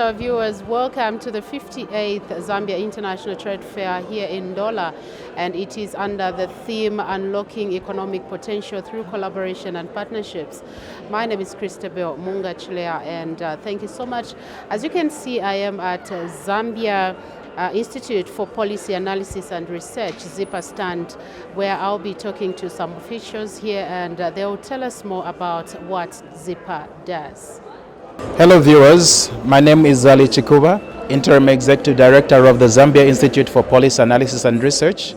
our viewers, welcome to the 58th Zambia International Trade Fair here in Ndola, and it is under the theme Unlocking Economic Potential Through Collaboration and Partnerships. My name is Christabel Mungachilea, and thank you so much. As you can see, I am at Zambia Institute for Policy Analysis and Research, ZIPAR stand, where I'll be talking to some officials here, and they will tell us more about what ZIPAR does. Hello viewers, my name is Zali Chikuba, Interim Executive Director of the Zambia Institute for Policy Analysis and Research.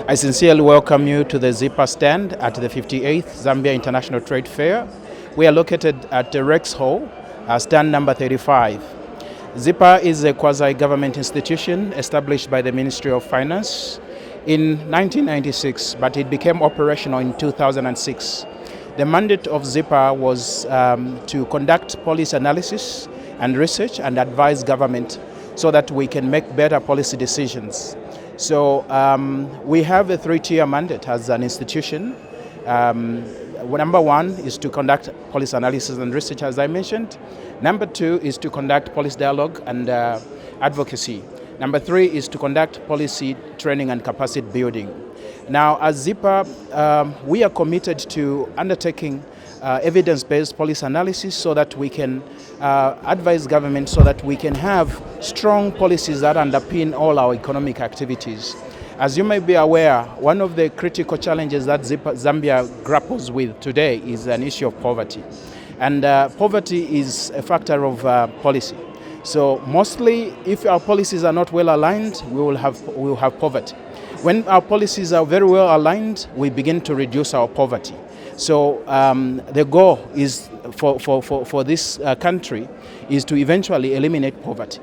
I sincerely welcome you to the ZIPAR stand at the 58th Zambia International Trade Fair. We are located at the Rex Hall, stand number 35. ZIPAR is a quasi-government institution established by the Ministry of Finance in 1996, but it became operational in 2006. The mandate of ZIPAR was to conduct policy analysis and research and advise government so that we can make better policy decisions. So we have a three-tier mandate as an institution. Number one is to conduct policy analysis and research, as I mentioned. Number two is to conduct policy dialogue and advocacy. Number three is to conduct policy training and capacity building. Now, as ZIPAR, we are committed to undertaking evidence-based policy analysis so that we can advise government so that we can have strong policies that underpin all our economic activities. As you may be aware, one of the critical challenges that Zambia grapples with today is an issue of poverty. And poverty is a factor of policy. So mostly, if our policies are not well aligned, we will have poverty. When our policies are very well aligned, we begin to reduce our poverty. So the goal is for this country is to eventually eliminate poverty.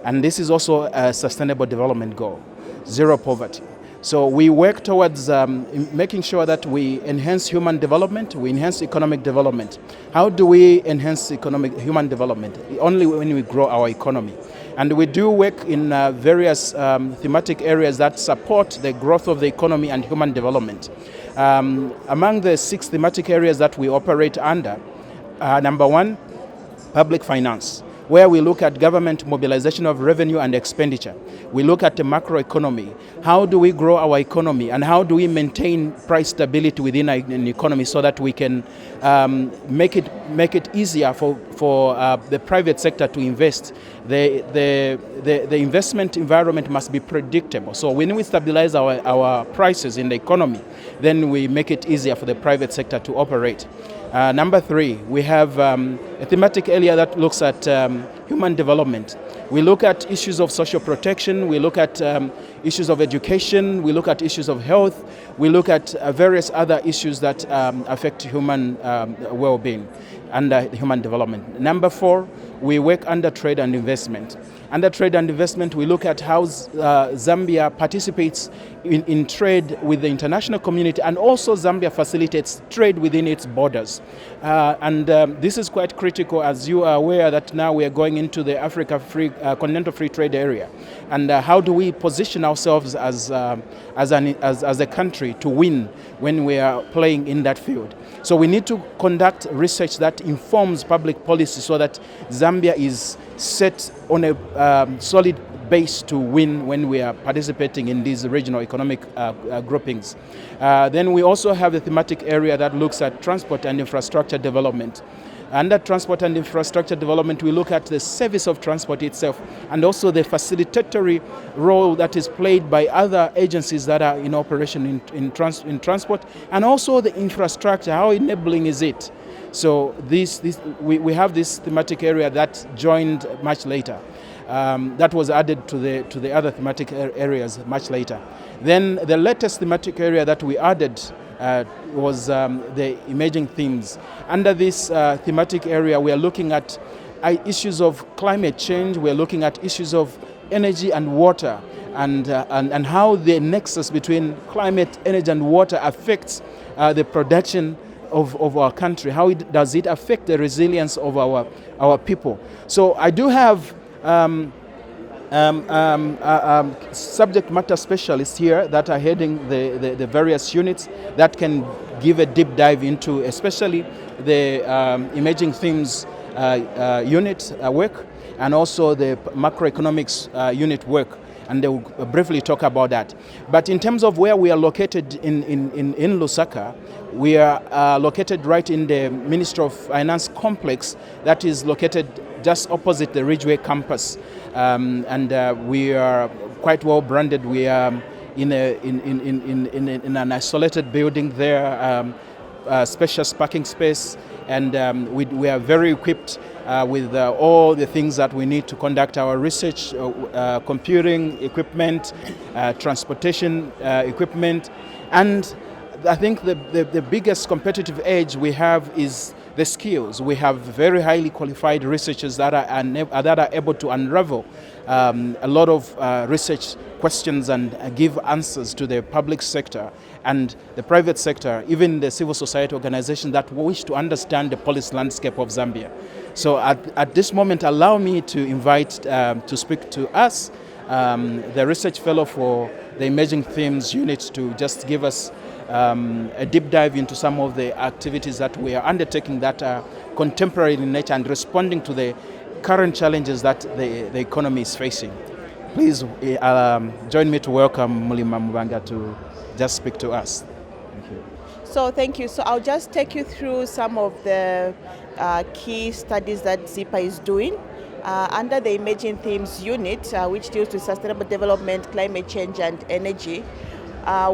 And this is also a sustainable development goal, zero poverty. So we work towards making sure that we enhance human development, we enhance economic development. How do we enhance human development? Only when we grow our economy. And we do work in various thematic areas that support the growth of the economy and human development. Among the 6 thematic areas that we operate under, number one, public finance, where we look at government mobilization of revenue and expenditure. We look at the macroeconomy. How do we grow our economy, and how do we maintain price stability within an economy so that we can make it easier for the private sector to invest? The investment environment must be predictable. So when we stabilize our prices in the economy, then we make it easier for the private sector to operate. Number 3, we have a thematic area that looks at human development. We look at issues of social protection, we look at issues of education, we look at issues of health, we look at various other issues that affect human well-being and human development. Number 4, we work under trade and investment. Under trade and investment, we look at how Zambia participates in trade with the international community, and also Zambia facilitates trade within its borders. This is quite critical, as you are aware that now we are going into the Africa Continental Free Trade Area. And how do we position ourselves as a country to win when we are playing in that field? So we need to conduct research that informs public policy so that Zambia is set on a solid base to win when we are participating in these regional economic groupings. Then we also have the thematic area that looks at transport and infrastructure development. Under transport and infrastructure development, we look at the service of transport itself and also the facilitatory role that is played by other agencies that are in operation in transport, and also the infrastructure, how enabling is it? So we have this thematic area that joined much later. That was added to the other thematic areas much later. Then the latest thematic area that we added was the emerging themes. Under this thematic area, we are looking at issues of climate change, we are looking at issues of energy and water, and how the nexus between climate, energy and water affects the production of our country. How does it affect the resilience of our people? So I do have subject matter specialists here that are heading the various units that can give a deep dive into especially the emerging themes unit work. and also the macroeconomics unit work, and they will briefly talk about that. But in terms of where we are located in Lusaka, we are located right in the Ministry of Finance complex that is located just opposite the Ridgeway campus, and we are quite well branded. We are in an isolated building there, spacious parking space, and we are very equipped with all the things that we need to conduct our research, computing equipment, transportation equipment, and I think the biggest competitive edge we have is the skills. We have very highly qualified researchers that are able to unravel a lot of research questions and give answers to the public sector and the private sector, even the civil society organizations that wish to understand the policy landscape of Zambia. So at this moment, allow me to invite to speak to us the research fellow for the Emerging Themes unit to just give us a deep dive into some of the activities that we are undertaking that are contemporary in nature and responding to the current challenges that the economy is facing. Please join me to welcome Mulima Mubanga to just speak to us. Thank you. So thank you. So I'll just take you through some of the key studies that ZIPAR is doing. Under the Emerging Themes unit, which deals with sustainable development, climate change and energy,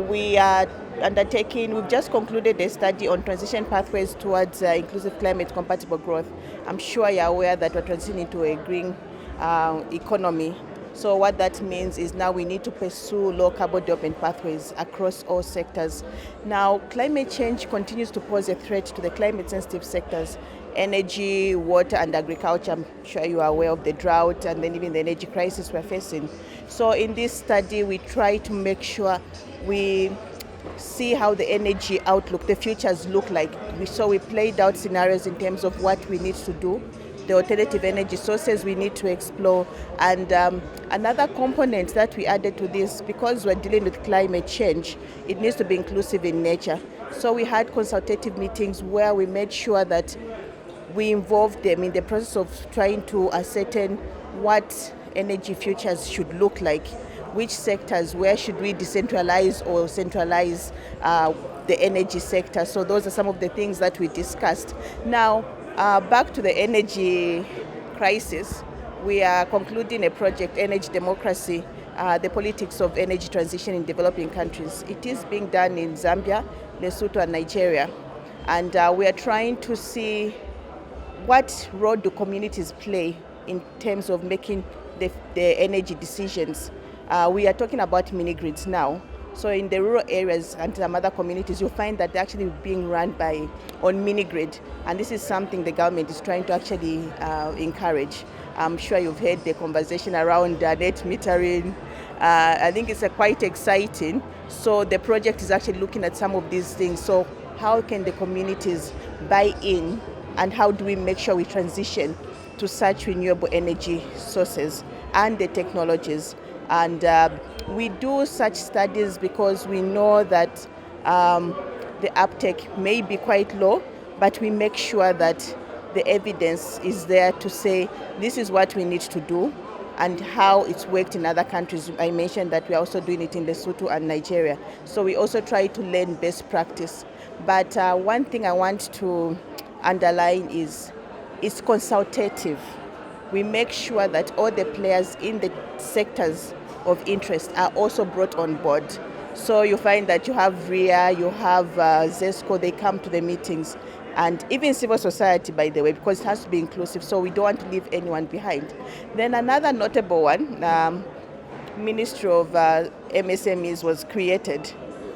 we are we've just concluded a study on transition pathways towards inclusive climate compatible growth. I'm sure you're aware that we're transitioning to a green economy. So what that means is now we need to pursue low carbon development pathways across all sectors. Now, climate change continues to pose a threat to the climate sensitive sectors, energy, water and agriculture. I'm sure you are aware of the drought and then even the energy crisis we're facing. So in this study, we try to make sure we see how the energy outlook, the futures look like. We played out scenarios in terms of what we need to do, the alternative energy sources we need to explore, and another component that we added to this, because we're dealing with climate change, it needs to be inclusive in nature. So we had consultative meetings where we made sure that we involved them in the process of trying to ascertain what energy futures should look like, which sectors, where should we decentralize or centralize the energy sector. So those are some of the things that we discussed. Now, back to the energy crisis, we are concluding a project, Energy Democracy, the politics of energy transition in developing countries. It is being done in Zambia, Lesotho and Nigeria. And we are trying to see what role do communities play in terms of making the energy decisions. We are talking about mini grids now. So in the rural areas and some other communities, you'll find that they're actually being run on mini grid. And this is something the government is trying to actually encourage. I'm sure you've heard the conversation around net metering. I think it's quite exciting. So the project is actually looking at some of these things. So how can the communities buy in, and how do we make sure we transition to such renewable energy sources and the technologies? And we do such studies because we know that the uptake may be quite low, but we make sure that the evidence is there to say this is what we need to do and how it's worked in other countries. I mentioned that we're also doing it in Lesotho and Nigeria. So we also try to learn best practice. But one thing I want to underline is it's consultative. We make sure that all the players in the sectors of interest are also brought on board. So you find that you have RIA, you have ZESCO, they come to the meetings, and even civil society, by the way, because it has to be inclusive, so we don't want to leave anyone behind. Then another notable one, Ministry of MSMEs was created.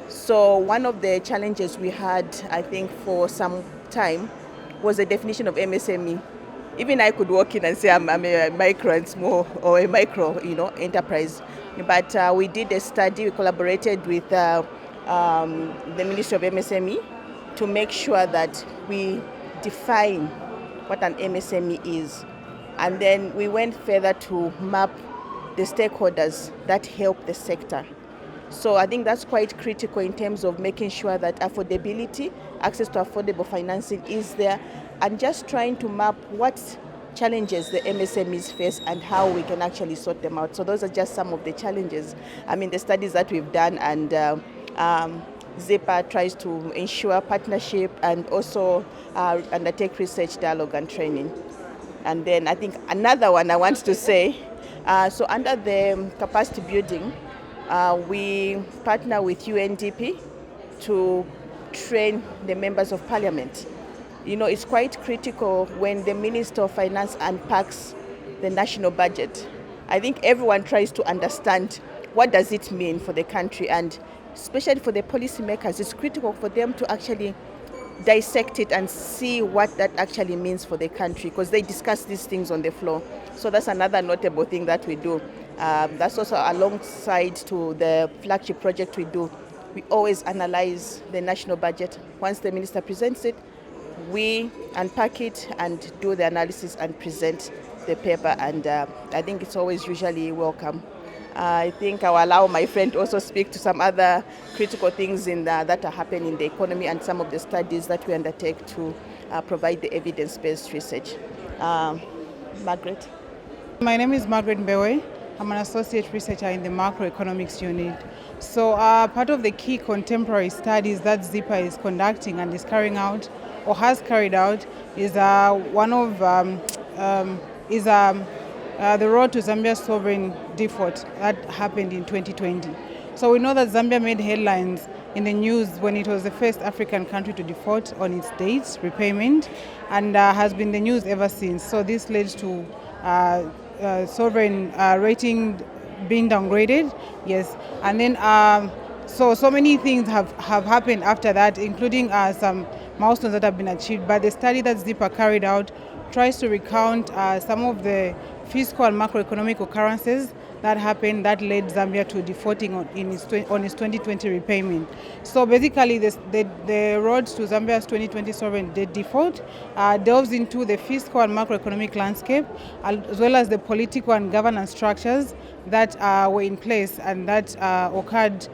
So one of the challenges we had, I think, for some time was the definition of MSME. Even I could walk in and say I'm a micro and small, or a micro, enterprise. But we did a study. We collaborated with the Ministry of MSME to make sure that we define what an MSME is, and then we went further to map the stakeholders that help the sector. So I think that's quite critical in terms of making sure that affordability, access to affordable financing is there, and just trying to map what challenges the MSMEs face and how we can actually sort them out. So those are just some of the challenges. I mean, the studies that we've done, and ZIPAR tries to ensure partnership and also undertake research, dialogue and training. And then I think another one I want to say, so under the capacity building, we partner with UNDP to train the members of parliament. You know, it's quite critical when the Minister of Finance unpacks the national budget. I think everyone tries to understand what does it mean for the country, and especially for the policymakers, it's critical for them to actually dissect it and see what that actually means for the country, because they discuss these things on the floor. So that's another notable thing that we do. That's also alongside to the flagship project we do. We always analyze the national budget. Once the minister presents it, we unpack it and do the analysis and present the paper, and I think it's always usually welcome. I think I'll allow my friend to also speak to some other critical things that are happening in the economy and some of the studies that we undertake to provide the evidence-based research. Margaret? My name is Margaret Mbewe. I'm an associate researcher in the macroeconomics unit. So part of the key contemporary studies that ZIPAR is conducting and is carrying out or has carried out is one of the road to Zambia's sovereign default that happened in 2020. So we know that Zambia made headlines in the news when it was the first African country to default on its debt repayment, and has been the news ever since. So this led to sovereign rating being downgraded, yes. And then so many things have happened after that, including some milestones that have been achieved. But the study that ZIPAR carried out tries to recount some of the fiscal and macroeconomic occurrences that happened that led Zambia to defaulting on its 2020 repayment. So basically the road to Zambia's 2020 sovereign debt default delves into the fiscal and macroeconomic landscape, as well as the political and governance structures that were in place and that occurred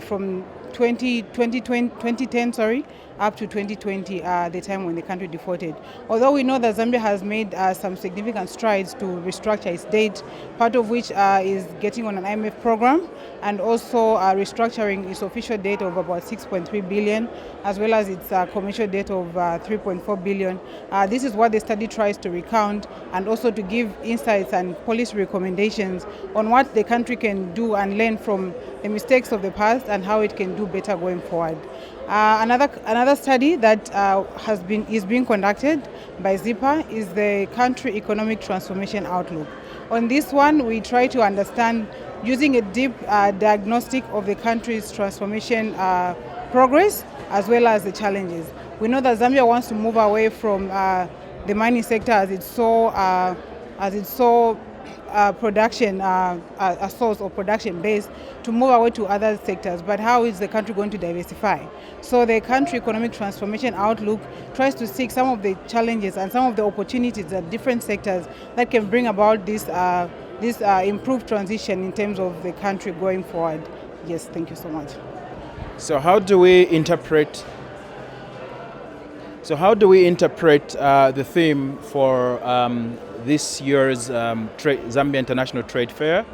from 2010 up to 2020, the time when the country defaulted. Although we know that Zambia has made some significant strides to restructure its debt, part of which is getting on an IMF program and also restructuring its official debt of about 6.3 billion, as well as its commercial debt of 3.4 billion. This is what the study tries to recount, and also to give insights and policy recommendations on what the country can do and learn from the mistakes of the past and how it can do better going forward. Another study that is being conducted by ZIPAR is the Country Economic Transformation Outlook. On this one, we try to understand, using a deep diagnostic of the country's transformation progress as well as the challenges. We know that Zambia wants to move away from the mining sector as its sole production, a source of production base, to move away to other sectors. But how is the country going to diversify? So the Country Economic Transformation Outlook tries to seek some of the challenges and some of the opportunities at different sectors that can bring about this improved transition in terms of the country going forward. Yes, thank you so much. So how do we interpret the theme for this year's Zambia International Trade Fair?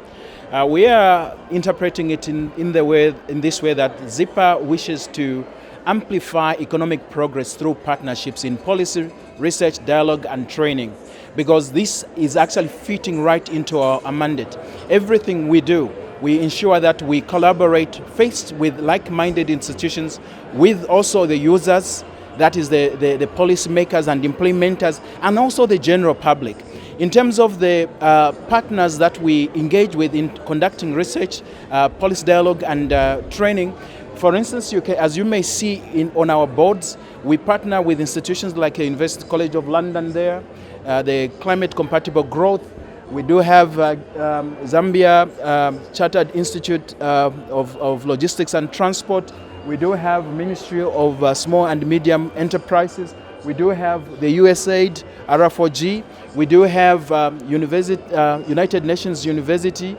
We are interpreting it in this way that ZIPAR wishes to amplify economic progress through partnerships in policy, research, dialogue and training, because this is actually fitting right into our mandate. Everything we do, we ensure that we collaborate faced with like-minded institutions, with also the users, that is the policymakers and implementers, and also the general public. In terms of the partners that we engage with in conducting research, policy dialogue and training, for instance, as you may see on our boards, we partner with institutions like the University College of London there, the Climate Compatible Growth. We do have Zambia Chartered Institute of Logistics and Transport. We do have Ministry of Small and Medium Enterprises. We do have the USAID, R4G. We do have United Nations University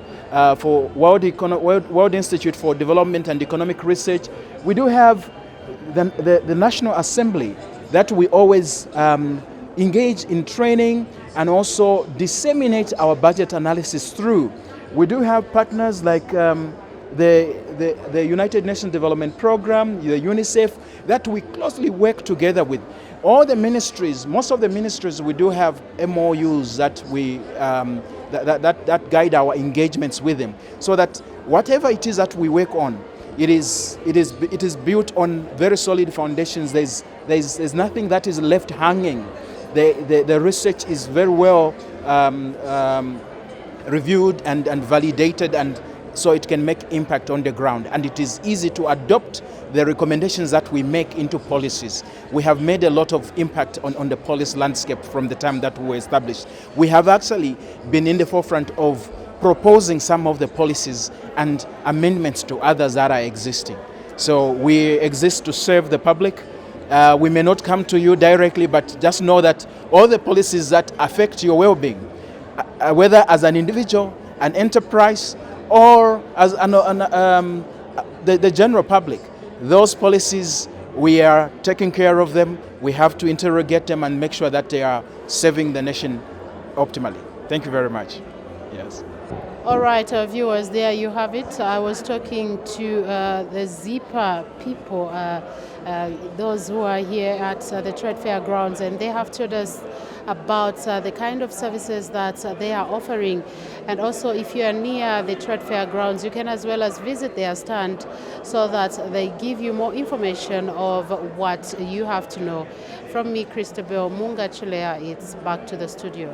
for World Institute for Development and Economic Research. We do have the National Assembly that we always engage in training and also disseminate our budget analysis through. We do have partners like the United Nations Development Program, the UNICEF, that we closely work together with. All the ministries, most of the ministries, we do have MOUs that we that guide our engagements with them, so that whatever it is that we work on, it is built on very solid foundations. There's nothing that is left hanging. The research is very well reviewed and validated, and so it can make impact on the ground, and it is easy to adopt the recommendations that we make into policies. We have made a lot of impact on the policy landscape from the time that we were established. We have actually been in the forefront of proposing some of the policies and amendments to others that are existing. So we exist to serve the public. We may not come to you directly, but just know that all the policies that affect your well-being, whether as an individual, an enterprise, or as the general public, those policies, we are taking care of them. We have to interrogate them and make sure that they are serving the nation optimally. Thank you very much. Yes. All right, viewers, there you have it. I was talking to the ZIPAR people, those who are here at the trade fair grounds, and they have told us about the kind of services that they are offering. And also, if you are near the trade fair grounds, you can as well as visit their stand so that they give you more information of what you have to know. From me, Christabel Munga Chilea, it's back to the studio.